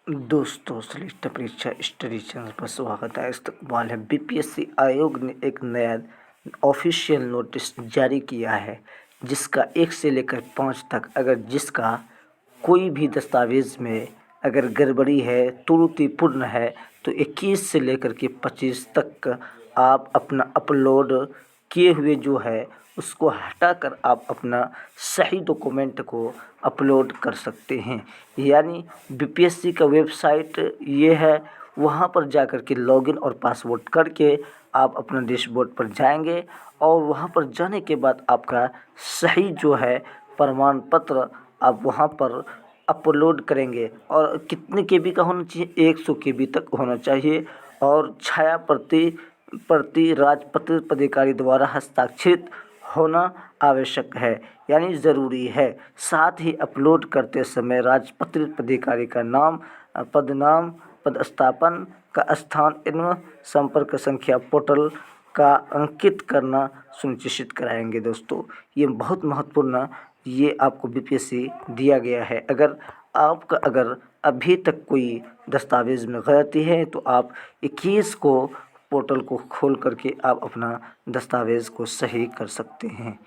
दोस्तों, श्रेष्ठ परीक्षा स्टडी चैनल पर स्वागत है। इस्तकबाल है। बीपीएससी आयोग ने एक नया ऑफिशियल नोटिस जारी किया है, जिसका 1 से लेकर 5 तक अगर जिसका कोई भी दस्तावेज़ में अगर गड़बड़ी है, त्रुटिपूर्ण है, तो 21 से लेकर के 25 तक आप अपना अपलोड किए हुए जो है उसको हटाकर आप अपना सही डॉक्यूमेंट को अपलोड कर सकते हैं। यानी बीपीएससी का वेबसाइट ये है, वहाँ पर जाकर के लॉगिन और पासवर्ड करके आप अपना डैशबोर्ड पर जाएंगे और वहाँ पर जाने के बाद आपका सही जो है प्रमाण पत्र आप वहाँ पर अपलोड करेंगे। और कितने केबी का होना चाहिए? 100 केबी तक होना चाहिए। और छाया प्रति राजपत्रित पदाधिकारी द्वारा हस्ताक्षरित होना आवश्यक है, यानी ज़रूरी है। साथ ही अपलोड करते समय राजपत्रित पदाधिकारी का नाम, पदनाम, पदस्थापन का स्थान एवं संपर्क संख्या पोर्टल का अंकित करना सुनिश्चित कराएंगे। दोस्तों, ये बहुत महत्वपूर्ण ये आपको बीपीएससी दिया गया है। अगर अभी तक कोई दस्तावेज़ में गलती है तो आप 21 को पोर्टल को खोल करके आप अपना दस्तावेज़ को सही कर सकते हैं।